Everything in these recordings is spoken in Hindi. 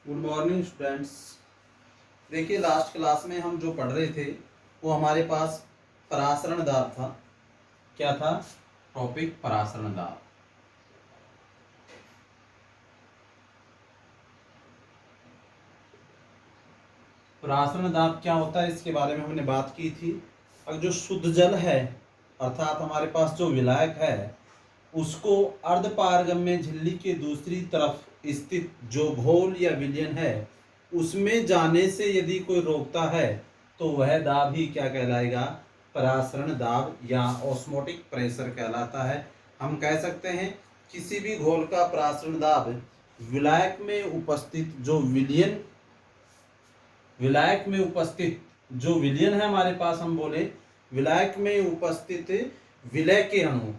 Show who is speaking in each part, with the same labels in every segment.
Speaker 1: Good morning students. देखिए लास्ट क्लास में हम जो पढ़ रहे थे वो हमारे पास परासरण दाब था। क्या था टॉपिक? परासरण दाब। परासरण दाब क्या होता है इसके बारे में हमने बात की थी। अब जो शुद्ध जल है अर्थात हमारे पास जो विलायक है उसको अर्धपारगम्य झिल्ली के दूसरी तरफ स्थित जो घोल या विलयन है उसमें जाने से यदि कोई रोकता है तो वह दाब ही क्या कहलाएगा? परासरण दाब या ऑस्मोटिक प्रेशर कहलाता है। हम कह सकते हैं किसी भी घोल का परासरण दाब विलायक में उपस्थित जो विलयन है हमारे पास, हम बोले विलायक में उपस्थित विलय के अणु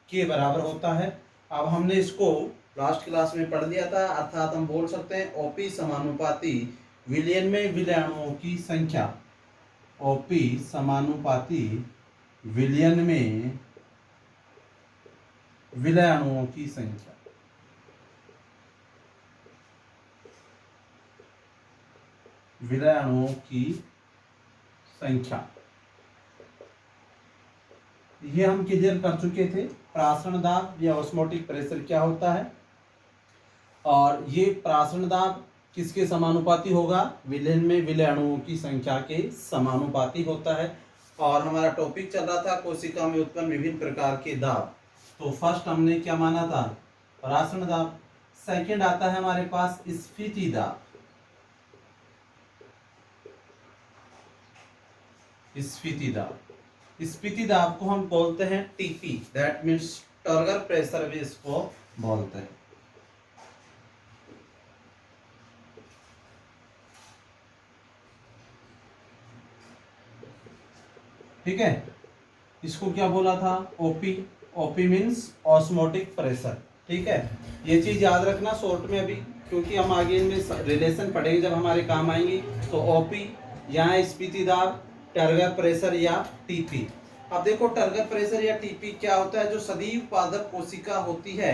Speaker 1: के बराबर होता है। अब हमने इसको लास्ट क्लास में पढ़ लिया था, अर्थात हम बोल सकते हैं ओपी समानुपाती विलयन में विलय अणुओं की संख्या। ओपी समानुपाती विलयन में विलय अणुओं की संख्या। विलय अणुओं की संख्या ये हम क्लियर कर चुके थे। परासरण दाब या ऑस्मोटिक प्रेशर क्या होता है और ये परासरण दाब किसके समानुपाती होगा? विलयन में विलय अणुओं की संख्या के समानुपाती होता है। और हमारा टॉपिक चल रहा था कोशिका में उत्पन्न विभिन्न प्रकार के दाब। तो फर्स्ट हमने क्या माना था? परासरण दाब। सेकंड आता है हमारे पास स्फीति दाब। स्फीति दाब को हम बोलते हैं TP, that means turgor pressure भी इसको बोलते हैं। ठीक है, इसको क्या बोला था? OP. OP means osmotic pressure. ठीक है, ये चीज याद रखना शॉर्ट में अभी, क्योंकि हम आगे इनमें रिलेशन पढ़ेंगे जब हमारे काम आएंगे। तो ओपी यहाँ स्फीति दाब, टर्गर प्रेशर या टीपी। अब देखो टर्गर प्रेशर या टीपी क्या होता है? जो सदैव पादप कोशिका होती है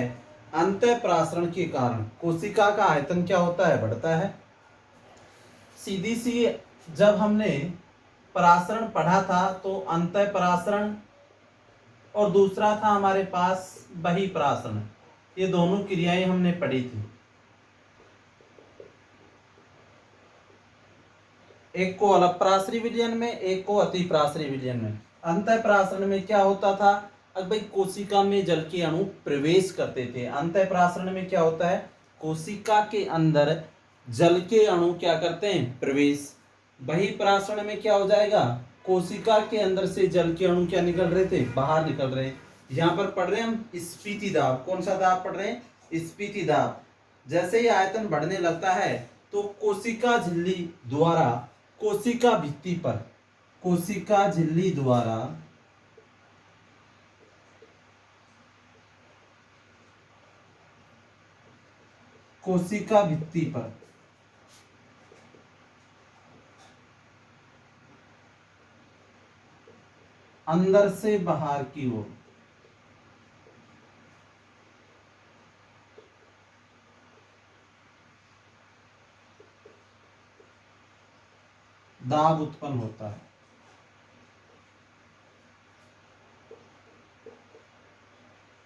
Speaker 1: अंतः परासरण के कारण कोशिका का आयतन क्या होता है? बढ़ता है। सीधी सी जब हमने परासरण पढ़ा था तो अंतः परासरण और दूसरा था हमारे पास बहिःपरासरण, ये दोनों क्रियाएं हमने पढ़ी थी। एक को अलपराश्री विलयन में, एक को अतिपराश्री विलयन में। अंतःपरासरण में क्या होता था? अब भाई कोशिका में जल के अणु प्रवेश करते थे। अंतःपरासरण में क्या होता है? कोशिका के अंदर जल के अणु क्या करते हैं? प्रवेश। बहिःपरासरण में क्या हो जाएगा? कोशिका के अंदर से जल के अणु क्या निकल रहे थे? बाहर निकल रहे। यहाँ पर पढ़ रहे हैं हम स्फीति दाब। कौन सा दाब पढ़ रहे हैं? स्फीति दाब। जैसे ही आयतन बढ़ने लगता है तो कोशिका झिल्ली द्वारा कोशिका भित्ति पर, कोशिका झिल्ली द्वारा कोशिका भित्ति पर अंदर से बाहर की ओर दाब उत्पन्न होता है।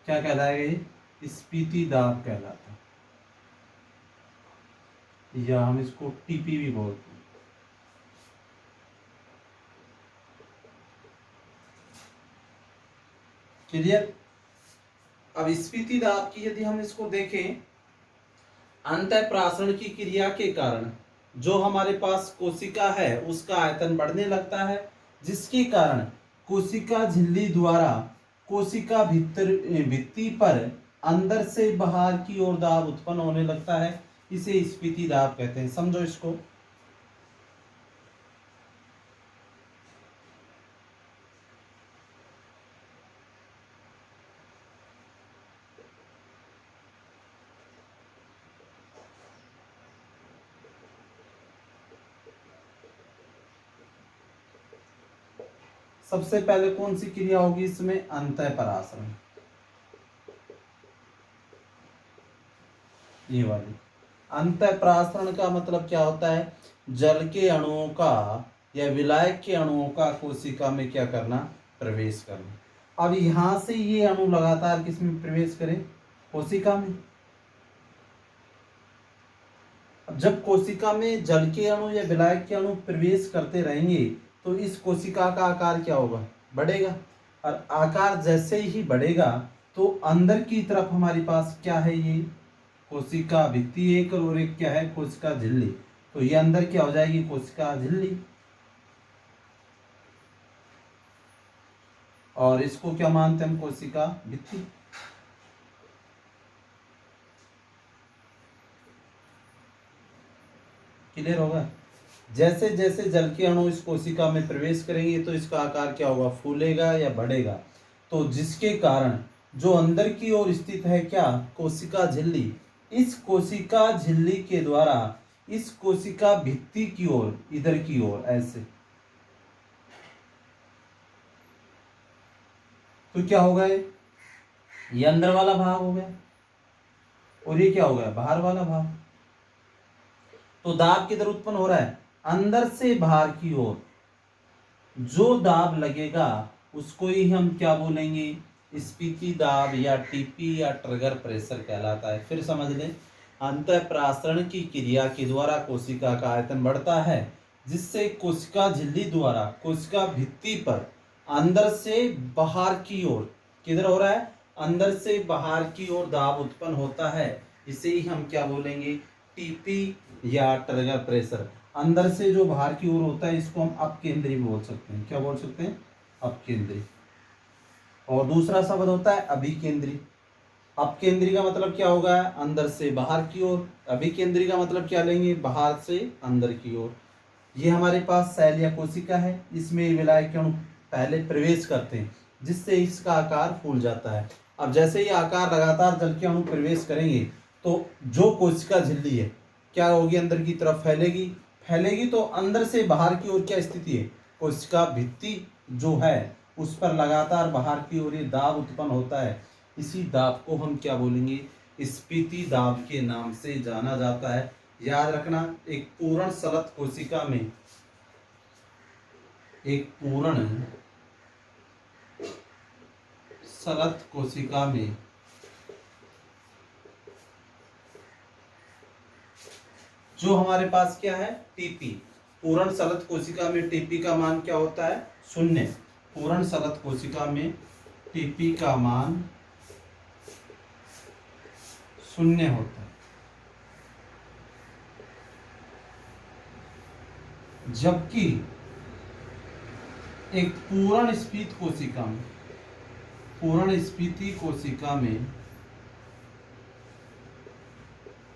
Speaker 1: क्या कहलाएगा? ये स्फीति दाब कहलाता है, या हम इसको टीपी भी बोलते हैं। क्लियर? अब स्फीति दाब की यदि हम इसको देखें, अंतःपरासरण की क्रिया के कारण जो हमारे पास कोशिका है उसका आयतन बढ़ने लगता है, जिसके कारण कोशिका झिल्ली द्वारा कोशिका भित्ति पर अंदर से बाहर की ओर दाब उत्पन्न होने लगता है। इसे स्फीति दाब कहते हैं। समझो इसको। सबसे पहले कौन सी क्रिया होगी इसमें? अंतःपरासरण, ये वाली। अंतःप्रासरण का मतलब क्या होता है? जल के अणुओं का या विलायक के अणुओं का कोशिका में क्या करना? प्रवेश करना। अब यहां से ये अणु लगातार किस में प्रवेश करें? कोशिका में। अब जब कोशिका में जल के अणु या विलायक के अणु प्रवेश करते रहेंगे तो इस कोशिका का आकार क्या होगा? बढ़ेगा। और आकार जैसे ही बढ़ेगा तो अंदर की तरफ हमारे पास क्या है? ये कोशिका भित्ति एक और एक क्या है? कोशिका झिल्ली। तो ये अंदर क्या हो जाएगी? कोशिका झिल्ली। और इसको क्या मानते हैं हम? कोशिका भित्ति। क्लियर होगा? जैसे जैसे जल के अणु इस कोशिका में प्रवेश करेंगे तो इसका आकार क्या होगा? फूलेगा या बढ़ेगा। तो जिसके कारण जो अंदर की ओर स्थित है क्या? कोशिका झिल्ली। इस कोशिका झिल्ली के द्वारा इस कोशिका भित्ति की ओर, इधर की ओर ऐसे, तो क्या होगा? ये अंदर वाला भाग हो गया और ये क्या हो गया? बाहर वाला भाग। तो दाब किधर उत्पन्न हो रहा है? अंदर से बाहर की ओर जो दाब लगेगा उसको ही हम क्या बोलेंगे? स्फीति दाब या टीपी या ट्रिगर प्रेशर कहलाता है। फिर समझ लें, अंतःप्रासरण की क्रिया के द्वारा कोशिका का आयतन बढ़ता है, जिससे कोशिका झिल्ली द्वारा कोशिका भित्ति पर अंदर से बाहर की ओर, किधर हो रहा है? अंदर से बाहर की ओर दाब उत्पन्न होता है। इसे ही हम क्या बोलेंगे? टीपी या ट्रिगर प्रेशर। अंदर से जो बाहर की ओर होता है इसको हम अपकेंद्री बोल सकते हैं। क्या बोल सकते हैं? अपकेंद्री। और दूसरा शब्द होता है अभिकेंद्री। अपकेंद्री का मतलब क्या होगा? अंदर से बाहर की ओर। अभिकेंद्री का मतलब क्या लेंगे? बाहर से अंदर की ओर। ये हमारे पास सेल या कोशिका है, इसमें विलायक अणु पहले प्रवेश करते हैं जिससे इसका आकार फूल जाता है। अब जैसे ही आकार लगातार जल के अणु प्रवेश करेंगे तो जो कोशिका झिल्ली है क्या होगी? अंदर की तरफ फैलेगी। फैलेगी तो अंदर से बाहर की ओर क्या स्थिति है? कोशिका भित्ति जो है उस पर लगातार बाहर की ओर ये दाब उत्पन्न होता है। इसी दाब को हम क्या बोलेंगे? स्फीति दाब के नाम से जाना जाता है। याद रखना, एक पूर्ण सलत कोशिका में, एक पूर्ण सलत कोशिका में जो हमारे पास क्या है? टीपी। पूर्ण सलत कोशिका में टीपी का मान क्या होता है? 0। पूर्ण सलत कोशिका में टीपी का मान 0 होता है। जबकि एक पूर्ण स्फीत कोशिका में, पूर्ण स्फीति कोशिका में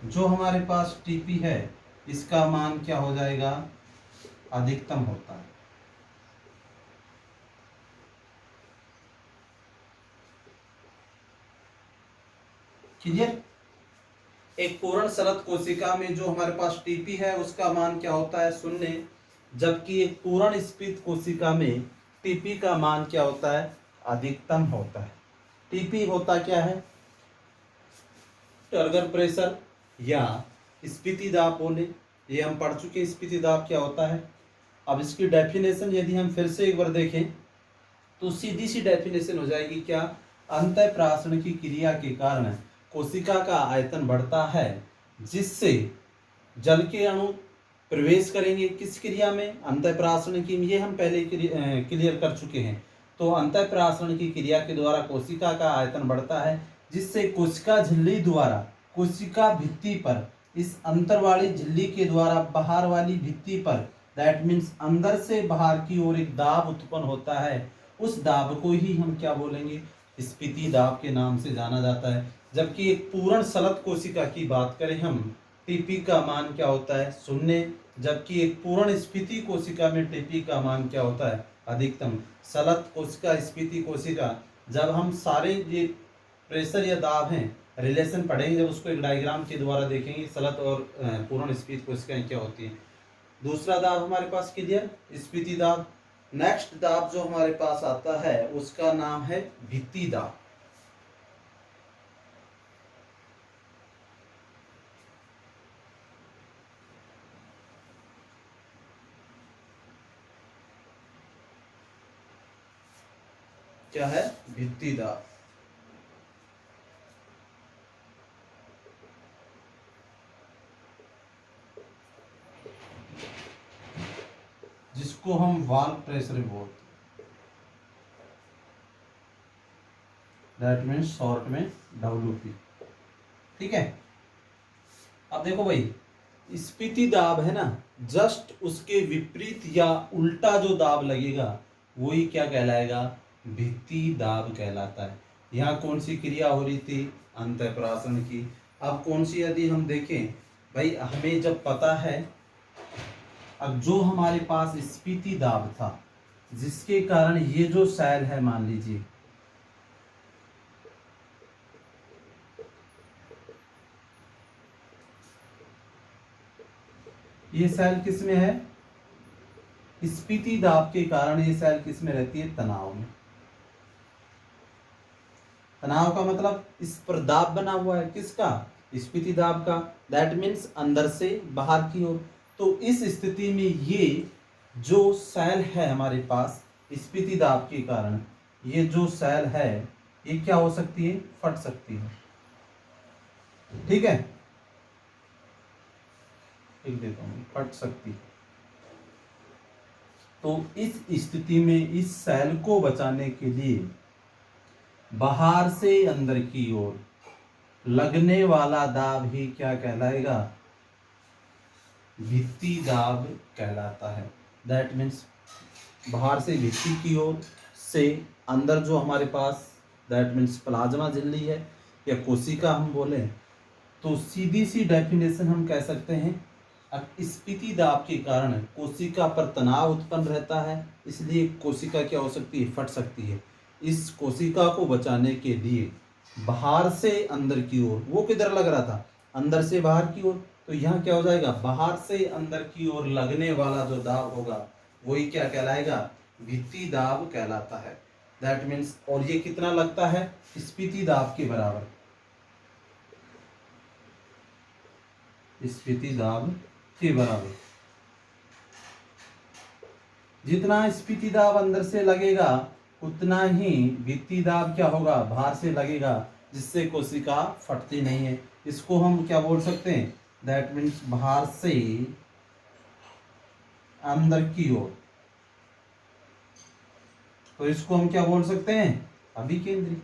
Speaker 1: जो हमारे पास टीपी है इसका मान क्या हो जाएगा? अधिकतम होता है। क्लियर? एक पूर्ण सलत कोशिका में जो हमारे पास टीपी है उसका मान क्या होता है? 0। जबकि एक पूर्ण स्फीत कोशिका में टीपी का मान क्या होता है? अधिकतम होता है। टीपी होता क्या है? टर्गर प्रेशर या स्फीति दाब बोले, ये हम पढ़ चुके हैं स्फीति दाब क्या होता है। अब इसकी डेफिनेशन यदि हम फिर से एक बार देखें तो सीधी सी डेफिनेशन हो जाएगी क्या? अंतःप्रासरण की क्रिया के कारण कोशिका का आयतन बढ़ता है, जिससे जल के अणु प्रवेश करेंगे किस क्रिया में? अंतःप्रासरण की। ये हम पहले क्लियर कर चुके हैं। तो अंतःप्रासरण की क्रिया के द्वारा कोशिका का आयतन बढ़ता है, जिससे कोशिका झिल्ली द्वारा कोशिका भित्ति पर, इस अंतर वाली झिल्ली के द्वारा बाहर वाली भित्ति पर, दैट मीन्स अंदर से बाहर की ओर एक दाब उत्पन्न होता है। उस दाब को ही हम क्या बोलेंगे? स्फीति दाब के नाम से जाना जाता है। जबकि एक पूर्ण सलत कोशिका की बात करें हम, टीपी का मान क्या होता है? 0। जबकि एक पूर्ण स्फीति कोशिका में टीपी का मान क्या होता है? अधिकतम। सलत कोशिका, स्फीति कोशिका, जब हम सारे ये प्रेशर या दाब हैं रिलेशन पढ़ेंगे, जब उसको एक डायग्राम के द्वारा देखेंगे सलत और पूर्ण स्फीत कोशिकाएं क्या होती हैं। दूसरा दाब हमारे पास क्लियर? स्फीति दाब। नेक्स्ट दाब जो हमारे पास आता है उसका नाम है भित्ति दाब। क्या है, भित्ति दाब। जिसको हम वाल्व प्रेशर बोलते हैं, दैट मीन्स शॉर्ट में WP। ठीक है। अब देखो भाई, स्फीति दाब है ना, जस्ट उसके विपरीत या उल्टा जो दाब लगेगा वही क्या कहलाएगा, भित्ति दाब कहलाता है। यहाँ कौन सी क्रिया हो रही थी, अंतःप्राशन की। अब कौन सी, यदि हम देखें भाई, हमें जब पता है, अब जो हमारे पास स्फीति दाब था जिसके कारण ये जो सेल है, मान लीजिए ये सेल किस में है, स्फीति दाब के कारण ये सेल किस में रहती है, तनाव में। तनाव का मतलब इस पर दाब बना हुआ है, किसका, स्फीति दाब का। दैट मीन्स अंदर से बाहर की ओर। तो इस स्थिति में ये जो सेल है हमारे पास, स्फीति दाब के कारण ये जो सेल है ये क्या हो सकती है, फट सकती है। ठीक है, लिख देता हूं, फट सकती है। तो इस स्थिति में इस सेल को बचाने के लिए बाहर से अंदर की ओर लगने वाला दाब ही क्या कहलाएगा, भित्ति दाब कहलाता है। दैट मीन्स बाहर से भित्ति की ओर से अंदर जो हमारे पास, दैट मीन्स प्लाज्मा झिल्ली है या कोशिका हम बोले, तो सीधी सी डेफिनेशन हम कह सकते हैं, अब स्फीति दाब के कारण कोशिका पर तनाव उत्पन्न रहता है, इसलिए कोशिका क्या हो सकती है, फट सकती है। इस कोशिका को बचाने के लिए बाहर से अंदर की ओर, वो किधर लग रहा था, अंदर से बाहर की ओर, तो यहाँ क्या हो जाएगा, बाहर से अंदर की ओर लगने वाला जो दाब होगा वही क्या कहलाएगा, भित्ति दाब कहलाता है। दैट मीन्स, और ये कितना लगता है, स्फीति दाब के बराबर, स्फीति दाब के बराबर। जितना स्फीति दाब अंदर से लगेगा उतना ही भित्ति दाब क्या होगा, बाहर से लगेगा, जिससे कोशिका फटती नहीं है। इसको हम क्या बोल सकते हैं, दैट मीन्स बाहर से अंदर की ओर, तो इसको हम क्या बोल सकते हैं, अभिकेंद्री।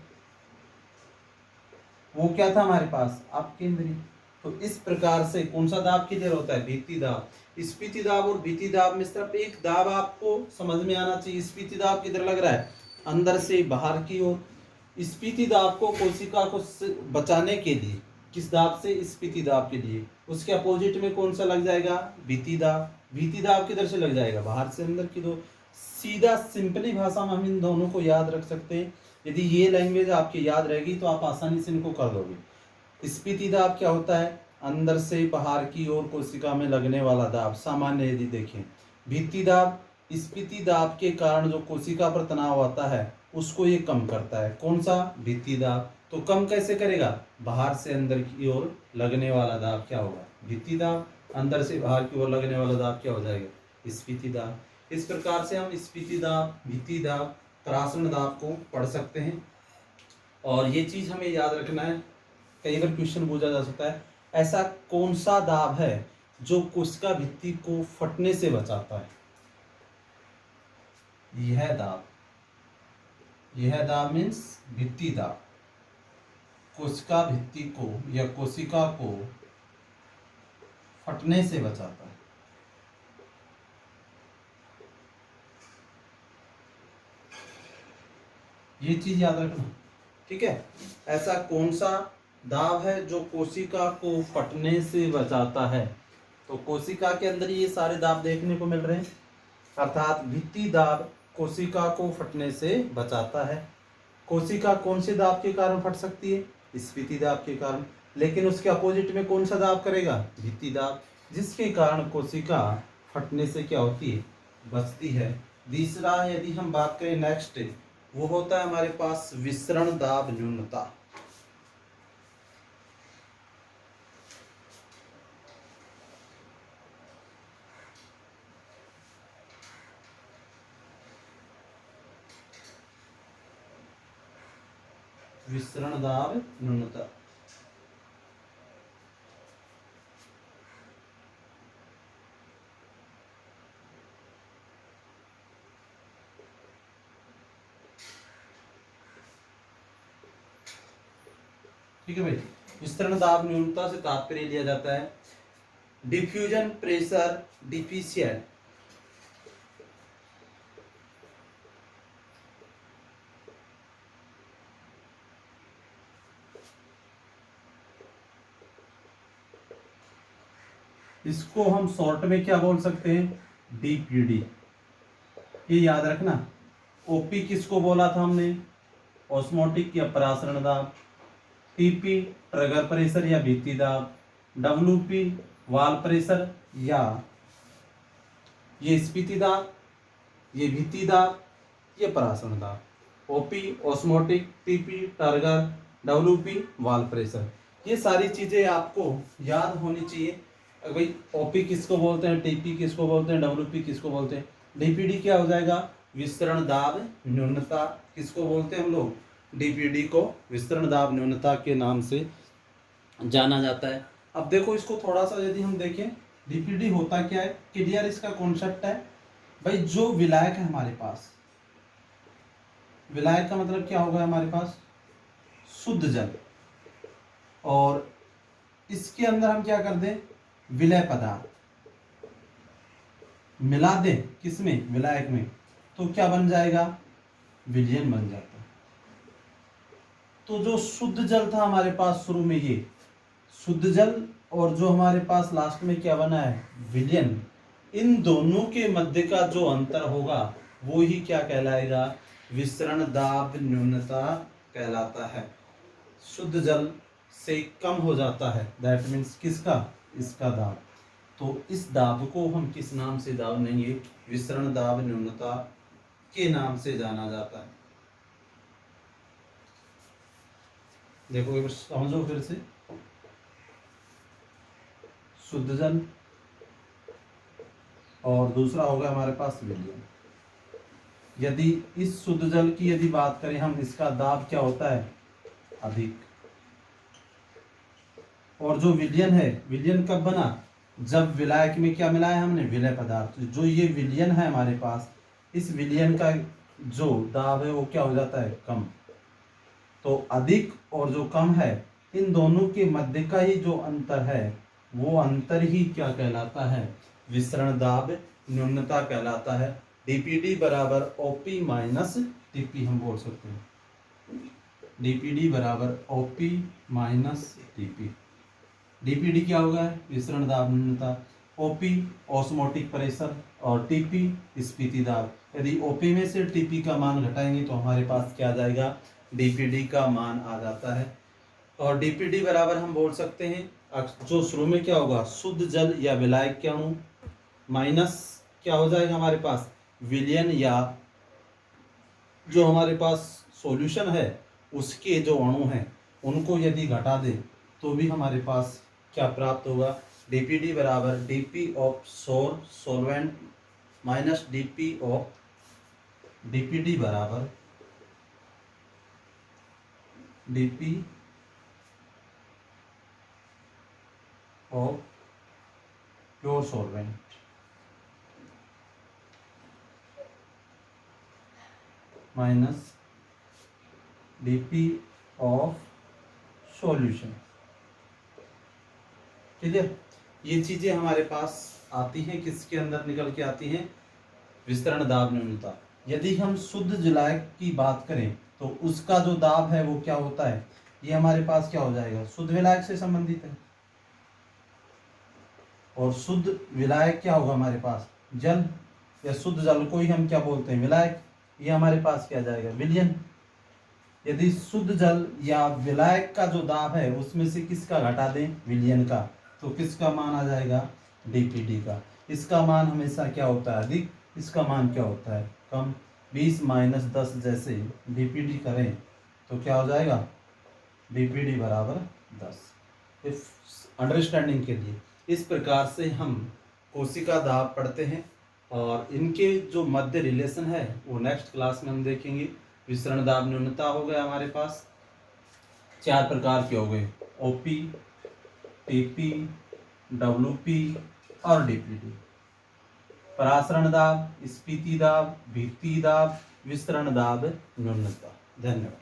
Speaker 1: वो क्या था हमारे पास, अपकेंद्री। तो इस प्रकार से कौन सा दाब किधर होता है, भित्ति दाब। स्फीति दाब और भित्ति दाब में सिर्फ एक दाब आपको समझ में आना चाहिए, स्फीति दाब किधर लग रहा है, अंदर से बाहर की ओर। स्फीति दाब को कोशिका को बचाने के लिए, किस दाब से, स्फीति दाब के लिए, उसके अपोजिट में कौन सा लग जाएगा, भित्ति दाब। भित्ति दाब किधर से लग जाएगा, बाहर से अंदर की दो। सीधा सिंपली भाषा में हम इन दोनों को याद रख सकते हैं। यदि ये लैंग्वेज आपकी याद रहेगी तो आप आसानी से इनको कर दोगे। स्फीति दाब क्या होता है, अंदर से बाहर की ओर कोशिका में लगने वाला दाब, सामान्य यदि देखें। भित्ति दाब, स्फीति दाब के कारण जो कोशिका पर तनाव आता है उसको ये कम करता है। कौन सा, भित्ति दाब। तो कम कैसे करेगा, बाहर से अंदर की ओर लगने वाला दाब क्या होगा, भित्ति दाब। अंदर से बाहर की ओर लगने वाला दाब क्या हो जाएगा, स्फीति दाब। इस प्रकार से हम स्फीति दाब, भित्ति दाब, प्राशन दाब को पढ़ सकते हैं। और ये चीज हमें याद रखना है, कई बार क्वेश्चन पूछा जा सकता है, ऐसा कौन सा दाब है जो कोशिका भित्ति को फटने से बचाता है। यह दाब मीन्स भित्ति दाब, कोशिका भित्ति को या कोशिका को फटने से बचाता है। ये चीज याद रखना, ठीक है। ऐसा कौन सा दाब है जो कोशिका को फटने से बचाता है। तो कोशिका के अंदर ये सारे दाब देखने को मिल रहे हैं, अर्थात भित्ति दाब कोशिका को फटने से बचाता है। कोशिका कौन से दाब के कारण फट सकती है, स्फीति दाब के कारण। लेकिन उसके अपोजिट में कौन सा दाब करेगा, भित्ति दाब, जिसके कारण कोशिका फटने से क्या होती है, बचती है। तीसरा यदि हम बात करें नेक्स्ट, वो होता है हमारे पास विसरण दाब न्यूनता। विसरण दाब न्यूनता। ठीक है भाई, विस्तरण दाब न्यूनता से तात्पर्य लिया जाता है डिफ्यूजन प्रेशर डिफिशिएंट। इसको हम शॉर्ट में क्या बोल सकते हैं, डीपीडी। ये याद रखना। ओपी किसको बोला था हमने, ऑस्मोटिक या परासरण दाब। टीपी ट्रिगर प्रेशर या भित्ति दाब। डब्ल्यूपी वाल प्रेशर या ये स्फीति दाब, ये भित्ति दाब, ये परासरण दाब। OP osmotic, TP trigger, WP वाल प्रेशर, ये सारी चीजें आपको याद होनी चाहिए। भाई ओपी किसको बोलते हैं, टीपी किसको बोलते हैं, डब्ल्यूपी किसको बोलते हैं। डीपीडी क्या हो जाएगा, विस्तरण दाब न्यूनता। किसको बोलते हैं हम लोग, डीपीडी को विस्तरण दाब न्यूनता के नाम से जाना जाता है। अब देखो इसको थोड़ा सा यदि हम देखें, डीपीडी होता क्या है, क्लियर इसका कॉन्सेप्ट है। भाई जो विलायक है हमारे पास, विलायक का मतलब क्या होगा हमारे पास, शुद्ध जल, और इसके अंदर हम क्या कर दें, विलय पदार्थ मिला दें, किसमें, विलायक में, तो क्या बन जाएगा, विलयन बन जाता है। तो जो शुद्ध जल था हमारे पास शुरू में, ये शुद्ध जल, और जो हमारे पास लास्ट में क्या बना है, विलयन, इन दोनों के मध्य का जो अंतर होगा वो ही क्या कहलाएगा, विस्तरण दाब न्यूनता कहलाता है। शुद्ध जल से कम हो जाता है, दैट मीन्स किसका, इसका दाब। तो इस दाब को हम किस नाम से जानेंगे, विस्तरण दाब न्यूनता के नाम से जाना जाता है। देखो एक बार समझो फिर से, शुद्ध जल और दूसरा होगा हमारे पास विलयन। यदि इस शुद्ध जल की यदि बात करें हम, इसका दाब क्या होता है, अधिक। और जो विलयन है, विलयन कब बना, जब विलायक में क्या मिलाया हमने, विलय पदार्थ। जो ये विलयन है हमारे पास, इस विलयन का जो दाब है वो क्या हो जाता है, कम। तो अधिक और जो कम है, इन दोनों के मध्य का ही जो अंतर है, वो अंतर ही क्या कहलाता है, विस्तरण दाब न्यूनता कहलाता है। डीपीडी बराबर ओपी माइनस टीपी हम बोल सकते हैं। डीपीडी बराबर ओपी माइनस टीपी। डीपीडी क्या होगा, विस्तरण दाब न्यूनता। ओपी ऑस्मोटिक प्रेशर और टीपी स्फीति दाब। यदि ओपी में से टीपी का मान घटाएंगे तो हमारे पास क्या आ जाएगा, डीपीडी का मान आ जाता है। और डीपीडी बराबर हम बोल सकते हैं, जो शुरू में क्या होगा, शुद्ध जल या विलायक के अणु, माइनस क्या हो जाएगा हमारे पास, विलयन या जो हमारे पास सॉल्यूशन है उसके जो अणु हैं उनको यदि घटा दे तो भी हमारे पास क्या प्राप्त होगा, डीपीडी बराबर DP of solvent minus DP of, DPD बराबर DP of pure solvent minus DP of solution. ठीक है, ये चीजें हमारे पास आती हैं, किसके अंदर निकल के आती हैं, विस्तरण दाब न्यूनता। यदि हम शुद्ध विलायक की बात करें तो उसका जो दाब है वो क्या होता है, ये हमारे पास क्या हो जाएगा, शुद्ध विलायक से संबंधित है। और शुद्ध विलायक क्या होगा हमारे पास, जल, या शुद्ध जल को ही हम क्या बोलते हैं, विलायक। ये हमारे पास क्या जाएगा, विलयन। यदि शुद्ध जल या विलायक का जो दाब है उसमें से किसका घटा दें, विलयन का, तो किसका मान आ जाएगा, डीपीडी का। इसका मान हमेशा क्या होता है, अधिक, इसका मान क्या होता है, कम। 20 माइनस 10 जैसे डीपीडी करें तो क्या हो जाएगा, डीपीडी बराबर 10। इस अंडरस्टैंडिंग के लिए इस प्रकार से हम कोशिका दाब पढ़ते हैं, और इनके जो मध्य रिलेशन है वो नेक्स्ट क्लास में हम देखेंगे। विस्तरण दाब न्यूनता हो गया हमारे पास, 4 प्रकार के हो गए, ओपी, टीपी, डब्ल्यूपी और डीपीटी। परासरण दाब, स्फीति दाब, भित्ति दाब, विस्तरण दाब, न्यूनता। धन्यवाद।